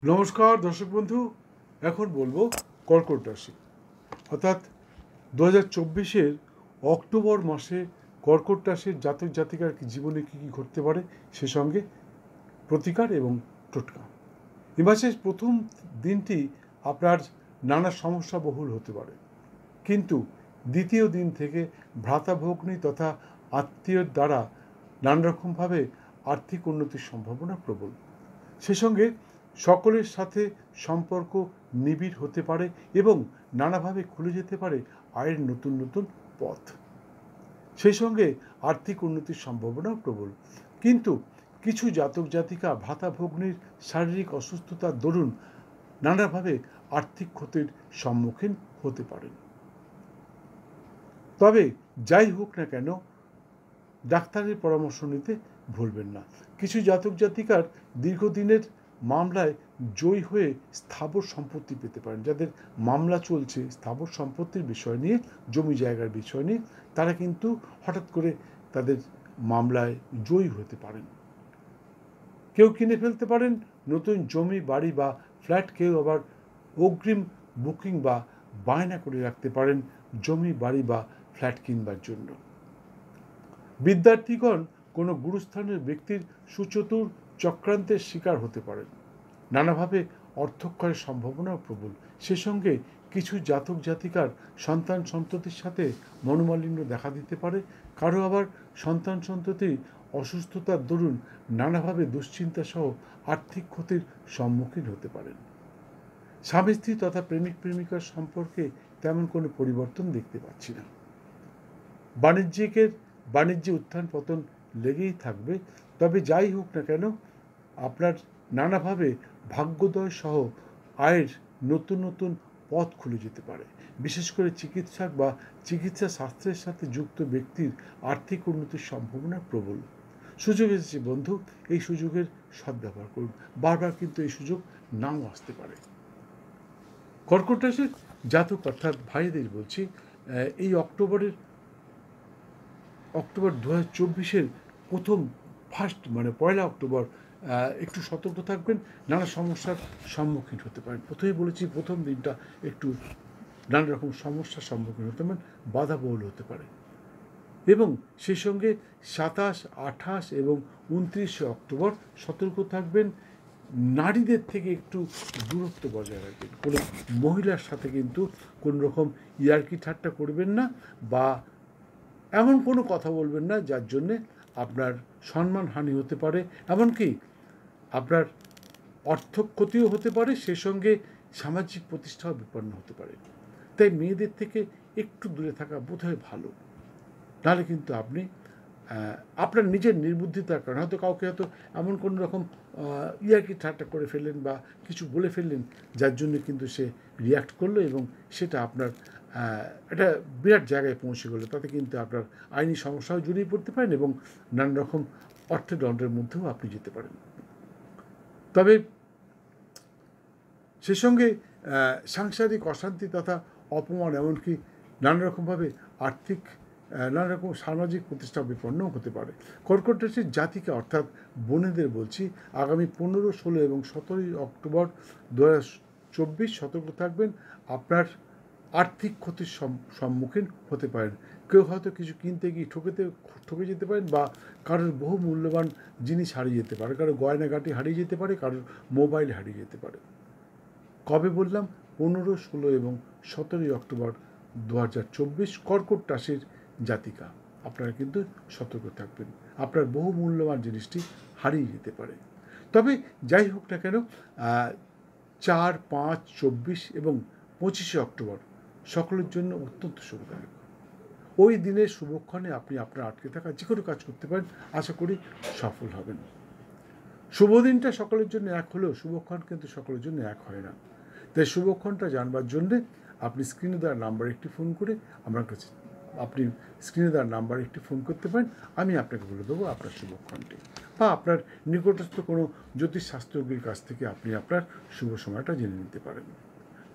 নমস্কার দর্শক বন্ধু, এখন বলবো কর্কট রাশি অর্থাৎ 2024-এর অক্টোবর মাসে কর্কট রাশির জাতক জাতিকার জীবনে কী কী ঘটতে পারে সে সঙ্গে প্রতিকার এবং টোটকা। এ মাসের প্রথম দিনটি আপনার নানা সমস্যা বহুল হতে পারে, কিন্তু দ্বিতীয় দিন থেকে ভ্রাতাভগ্নী তথা আত্মীয়র দ্বারা নানারকমভাবে আর্থিক উন্নতির সম্ভাবনা প্রবল। সে সঙ্গে সকলের সাথে সম্পর্ক নিবিড় হতে পারে এবং নানাভাবে খুলে যেতে পারে আয়ের নতুন নতুন পথ। সেই সঙ্গে আর্থিক উন্নতির সম্ভাবনাও প্রবল, কিন্তু কিছু জাতক জাতিকা ভ্রাতাভগ্নির শারীরিক অসুস্থতার দরুন নানাভাবে আর্থিক ক্ষতির সম্মুখীন হতে পারেন। তবে যাই হোক না কেন, ডাক্তারের পরামর্শ নিতে ভুলবেন না। কিছু জাতক জাতিকার দীর্ঘদিনের মামলায় জয়ী হয়ে স্থাবর সম্পত্তি পেতে পারেন। যাদের মামলা চলছে স্থাবর সম্পত্তির বিষয় নিয়ে, জমি জায়গার বিষয় নিয়ে, তারা কিন্তু হঠাৎ করে তাদের মামলায় জয়ী হতে পারেন। কেউ কিনে ফেলতে পারেন নতুন জমি, বাড়ি বা ফ্ল্যাট। কেউ আবার অগ্রিম বুকিং বা বায়না করে রাখতে পারেন জমি, বাড়ি বা ফ্ল্যাট কিনবার জন্য। বিদ্যার্থীগণ কোনো গুরুস্থানের ব্যক্তির সুচতুর চক্রান্তের শিকার হতে পারেন। নানাভাবে অর্থক্ষয়ের সম্ভাবনাও প্রবল। সে সঙ্গে কিছু জাতক জাতিকার সন্তান সন্ততির সাথে মনোমালিন্য দেখা দিতে পারে। কারো আবার সন্তান সন্ততি অসুস্থতার দরুন নানাভাবে দুশ্চিন্তা সহ আর্থিক ক্ষতির সম্মুখীন হতে পারেন। স্বামী স্ত্রী তথা প্রেমিক প্রেমিকার সম্পর্কে তেমন কোনো পরিবর্তন দেখতে পাচ্ছি না। বাণিজ্যে উত্থান পতন লেগেই থাকবে। তবে যাই হোক না কেন, আপনার নানাভাবে ভাগ্যোদয় সহ আয়ের নতুন নতুন পথ খুলে যেতে পারে। বিশেষ করে চিকিৎসক বা চিকিৎসা শাস্ত্রের সাথে যুক্ত ব্যক্তির আর্থিক উন্নতির সম্ভাবনা প্রবল। সুযোগ এসেছে বন্ধু, এই সুযোগের সদ্ব্যবহার করুন। বারবার কিন্তু এই সুযোগ নাও আসতে পারে। কর্কট রাশির জাতক অর্থাৎ ভাইদের বলছি, এই অক্টোবর 2024-এর পয়লা অক্টোবর একটু সতর্ক থাকবেন, নানা সমস্যার সম্মুখীন হতে পারেন। প্রথমেই বলেছি প্রথম দিনটা একটু নানা রকম সমস্যার সম্মুখীন হতে পারেন, বাধাবহুল হতে পারে। এবং সেই সঙ্গে 27, 28 এবং 29শে অক্টোবর সতর্ক থাকবেন, নারীদের থেকে একটু দূরত্ব বজায় রাখবেন। কোনো মহিলার সাথে কিন্তু কোনো রকম ইয়ার্কি ঠাট্টা করবেন না, বা এমন কোনো কথা বলবেন না যার জন্যে আপনার সম্মানহানি হতে পারে, এমনকি আপনার অর্থ ক্ষতিও হতে পারে, সে সঙ্গে সামাজিক প্রতিষ্ঠাও বিপন্ন হতে পারে। তাই মেয়েদের থেকে একটু দূরে থাকা বোধহয় ভালো। নাহলে কিন্তু আপনি আপনার নিজের নির্বুদ্ধিতার কারণে কাউকে হয়তো এমন কোনো রকম ইয়ার্কি ঠাট্টা করে ফেললেন বা কিছু বলে ফেললেন যার জন্য কিন্তু সে রিয়্যাক্ট করলো এবং সেটা আপনার একটা বিরাট জায়গায় পৌঁছে গেলো। তাতে কিন্তু আপনার আইনি সমস্যাও জড়িয়ে পড়তে পারেন এবং নানা রকম অর্থদণ্ডের মধ্যেও আপনি যেতে পারেন। তবে সে সঙ্গে সাংসারিক অশান্তি তথা অপমান, এমনকি নানা রকমভাবে আর্থিক নানা রকম সামাজিক প্রতিষ্ঠা বিপন্নও হতে পারে। কর্কট রাশির জাতিকা অর্থাৎ বোনেদের বলছি, আগামী 15, 16 এবং 17 অক্টোবর 2024 সতর্ক থাকবেন। আপনার আর্থিক ক্ষতির সম্মুখীন হতে পারেন। কেউ হয়তো কিছু কিনতে গিয়ে ঠকে যেতে পারেন, বা কারোর বহু মূল্যবান জিনিস হারিয়ে যেতে পারে, কারোর গয়নাগাটি হারিয়ে যেতে পারে, কারোর মোবাইল হারিয়ে যেতে পারে। কবে বললাম? 15, 16 এবং 17 অক্টোবর 2024 কর্কট রাশির জাতিকা। আপনারা কিন্তু সতর্ক থাকবেন, আপনার বহু মূল্যবান জিনিসটি হারিয়ে যেতে পারে। তবে যাই হোক না কেন, 4, 5, 24 এবং 25শে অক্টোবর সকলের জন্য অত্যন্ত শুভদায়ক। ওই দিনের শুভক্ষণে আপনি আপনার আটকে থাকা যে কোনো কাজ করতে পারেন, আশা করি সফল হবেন। শুভ দিনটা সকলের জন্য এক হলেও শুভক্ষণ কিন্তু সকলের জন্য এক হয় না। তাই শুভক্ষণটা জানবার জন্যে আপনি স্ক্রিনে দেওয়ার নাম্বারে একটি ফোন করে করতে পারেন। আমি আপনাকে বলে দেবো আপনার শুভক্ষণটি, বা আপনার নিকটস্থ কোনো জ্যোতিষ শাস্ত্রজ্ঞের কাছ থেকে আপনি আপনার শুভ সময়টা জেনে নিতে পারেন।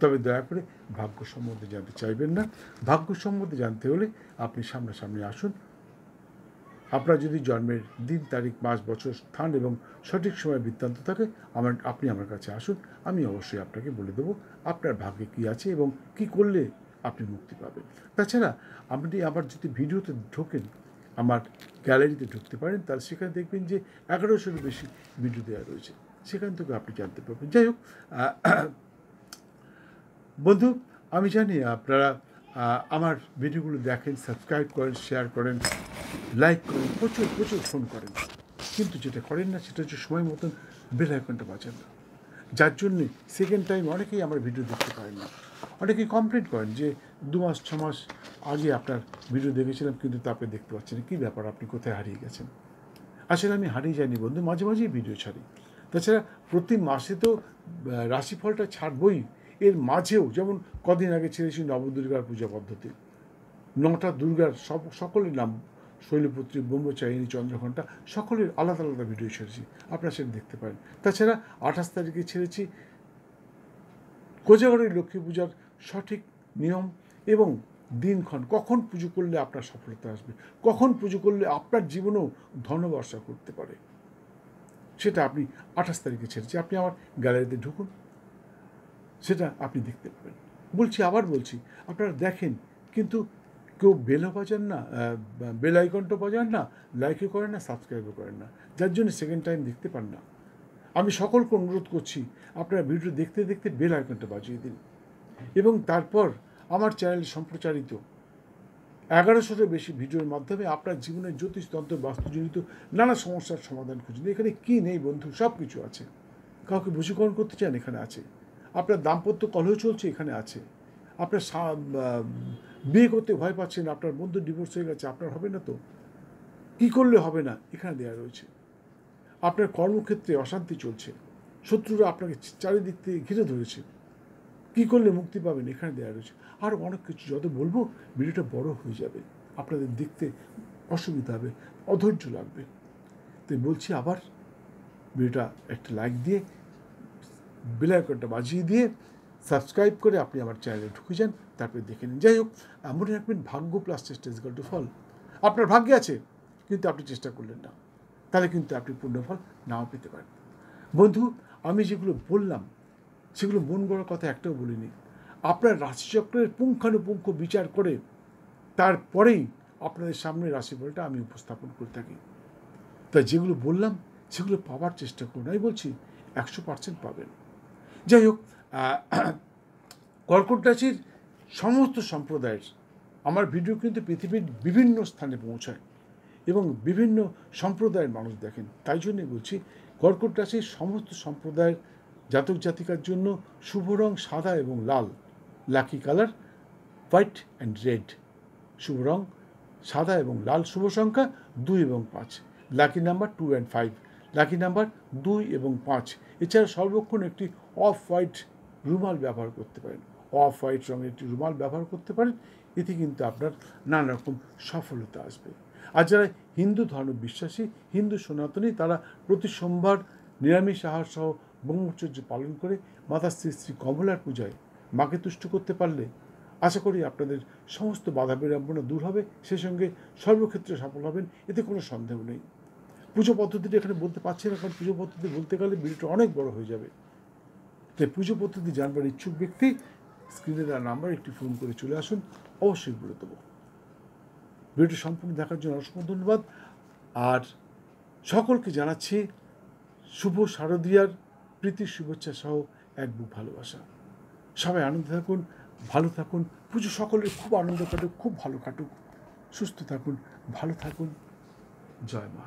তবে দয়া করে ভাগ্য সম্বন্ধে জানতে চাইবেন না। ভাগ্য সম্বন্ধে জানতে হলে আপনি সামনাসামনি আসুন, আপনার যদি জন্মের দিন, তারিখ, মাস, বছর, স্থান এবং সঠিক সময় বৃত্তান্ত থাকে আপনি আমার কাছে আসুন, আমি অবশ্যই আপনাকে বলে দেবো আপনার ভাগ্যে কী আছে এবং কী করলে আপনি মুক্তি পাবেন। তাছাড়া আপনি আবার যদি ভিডিওতে ঢোকেন, আমার গ্যালারিতে ঢুকতে পারেন, তাহলে সেখানে দেখবেন যে 1100-এর বেশি ভিডিও দেওয়া রয়েছে, সেখান থেকে আপনি জানতে পারবেন। যাই হোক বন্ধু, আমি জানি আপনারা আমার ভিডিওগুলো দেখেন, সাবস্ক্রাইব করেন, শেয়ার করেন, লাইক করেন, প্রচুর প্রচুর ফোন করেন, কিন্তু যেটা করেন না সেটা হচ্ছে সময় মতন বেল আইকনটা বাজান না, যার জন্যে সেকেন্ড টাইম অনেকেই আমার ভিডিও দেখতে পারেন না। অনেকেই কমপ্লেন করেন যে 2 মাস 6 মাস আগে আপনার ভিডিও দেখেছিলাম কিন্তু তারপরে দেখতে পাচ্ছেন না, কী ব্যাপার, আপনি কোথায় হারিয়ে গেছেন। আসলে আমি হারিয়ে যাইনি বন্ধু, মাঝে মাঝেই ভিডিও ছাড়ি। তাছাড়া প্রতি মাসে তো রাশিফলটা ছাড়বই, এর মাঝেও যেমন কদিন আগে ছেড়েছি নবদুর্গার পূজা পদ্ধতি, 9টা দুর্গার সকলের নাম, শৈলপুত্রী, ব্রহ্মচারিণী, চন্দ্রঘণ্টা, সকলের আলাদা আলাদা ভিডিও ছেড়েছি, আপনারা সেটা দেখতে পারেন। তাছাড়া 28 তারিখে ছেড়েছি কোজাগরী লক্ষ্মী পূজার সঠিক নিয়ম এবং দিনক্ষণ, কখন পুজো করলে আপনার সফলতা আসবে, কখন পুজো করলে আপনার জীবনেও ধনবর্ষা করতে পারে, সেটা আপনি 28 তারিখে ছেড়েছি। আপনি আমার গ্যালারিতে ঢুকুন, সেটা আপনি দেখতে পাবেন। আবার বলছি, আপনারা দেখেন কিন্তু কেউ বেলও বাজান না, বেল আইকনটা বাজান না, লাইকও করেন না, সাবস্ক্রাইবও করেন না, যার জন্য সেকেন্ড টাইম দেখতে পান না। আমি সকলকে অনুরোধ করছি, আপনারা ভিডিও দেখতে দেখতে বেল আইকনটা বাজিয়ে দিন এবং তারপর আমার চ্যানেলে সম্প্রচারিত 1100-এর বেশি ভিডিওর মাধ্যমে আপনার জীবনের জ্যোতিষতন্ত্র, বাস্তুজনিত নানা সমস্যার সমাধান খুঁজুন। এখানে কী নেই বন্ধু, সব কিছু আছে। কাউকে বশীকরণ করতে চান, এখানে আছে। আপনার দাম্পত্য কলহ চলছে, এখানে আছে। আপনার বিয়ে করতে ভয় পাচ্ছেন, আপনার বন্ধু ডিভোর্স হয়ে গেছে, আপনার হবে না তো, কী করলে হবে না, এখানে দেওয়া রয়েছে। আপনার কর্মক্ষেত্রে অশান্তি চলছে, শত্রুরা আপনাকে চারিদিক থেকে ঘিরে ধরেছে, কী করলে মুক্তি পাবেন, এখানে দেওয়া রয়েছে। আরও অনেক কিছু, যত বলবো ভিডিওটা বড় হয়ে যাবে, আপনাদের দেখতে অসুবিধা হবে, অধৈর্য লাগবে। তাই বলছি আবার, ভিডিওটা একটা লাইক দিয়ে, বেল আইকনটা বাজিয়ে দিয়ে, সাবস্ক্রাইব করে আপনি আমার চ্যানেলে ঢুকে যান, তারপরে দেখে নিন। যাই হোক, মনে রাখবেন, ভাগ্য প্লাস চেষ্টা ইজ ইকুয়াল টু ফল। আপনার ভাগ্যে আছে কিন্তু আপনি চেষ্টা করলেন না, তাহলে কিন্তু আপনি পূর্ণফল নাও পেতে পারেন। বন্ধু, আমি যেগুলো বললাম সেগুলো মন গড়ার কথা একটাও বলিনি। আপনার রাশিচক্রের পুঙ্খানুপুঙ্খ বিচার করে তারপরেই আপনাদের সামনে রাশিফলটা আমি উপস্থাপন করে থাকি। তাই যেগুলো বললাম সেগুলো পাওয়ার চেষ্টা করুন। আমি বলছি 100% পাবেন। যাই হোক, কর্কট রাশির সমস্ত সম্প্রদায়ের আমার ভিডিও কিন্তু পৃথিবীর বিভিন্ন স্থানে পৌঁছায় এবং বিভিন্ন সম্প্রদায়ের মানুষ দেখেন। তাই জন্যে বলছি, কর্কট রাশির সমস্ত সম্প্রদায়ের জাতক জাতিকার জন্য শুভ রং সাদা এবং লাল, lucky colour white and red. শুভ রং সাদা এবং লাল, শুভ সংখ্যা 2 এবং 5, lucky number 2 and 5, lucky number 2 এবং 5। এছাড়া সর্বক্ষণ একটি অফ হোয়াইট রুমাল ব্যবহার করতে পারেন, অফ হোয়াইট রঙের একটি রুমাল ব্যবহার করতে পারেন, এতে কিন্তু আপনার নানা রকম সফলতা আসবে। আর যারা হিন্দু ধর্ম বিশ্বাসী, হিন্দু সনাতনী, তারা প্রতি সোমবার নিরামিষ আহার সহ ব্রহ্মচর্য পালন করে মাতা শ্রী শ্রী কমলার পূজায় মাকে তুষ্ট করতে পারলে আশা করি আপনাদের সমস্ত বাধা বিড়ম্বনা দূর হবে, সেই সঙ্গে সর্বক্ষেত্রে সফল হবেন, এতে কোনো সন্দেহ নেই। পুজো পদ্ধতিটা এখানে বলতে পারছি না, কারণ পুজো পদ্ধতি বলতে গেলে ভিডিওটা অনেক বড় হয়ে যাবে। তাই পুজো পদ্ধতি জানবার ইচ্ছুক ব্যক্তি স্ক্রিনে দেওয়া নাম্বার একটি ফোন করে চলে আসুন, অবশ্যই বলে দেবো। ভিডিওটি সম্পূর্ণ দেখার জন্য অসংখ্য ধন্যবাদ। আর সকলকে জানাচ্ছি শুভ শারদীয়ার প্রীতির শুভেচ্ছা সহ এক বুক ভালোবাসা। সবাই আনন্দে থাকুন, ভালো থাকুন, পুজো সকলের খুব আনন্দ কাটুক, খুব ভালো কাটুক, সুস্থ থাকুন, ভালো থাকুন। জয় মা।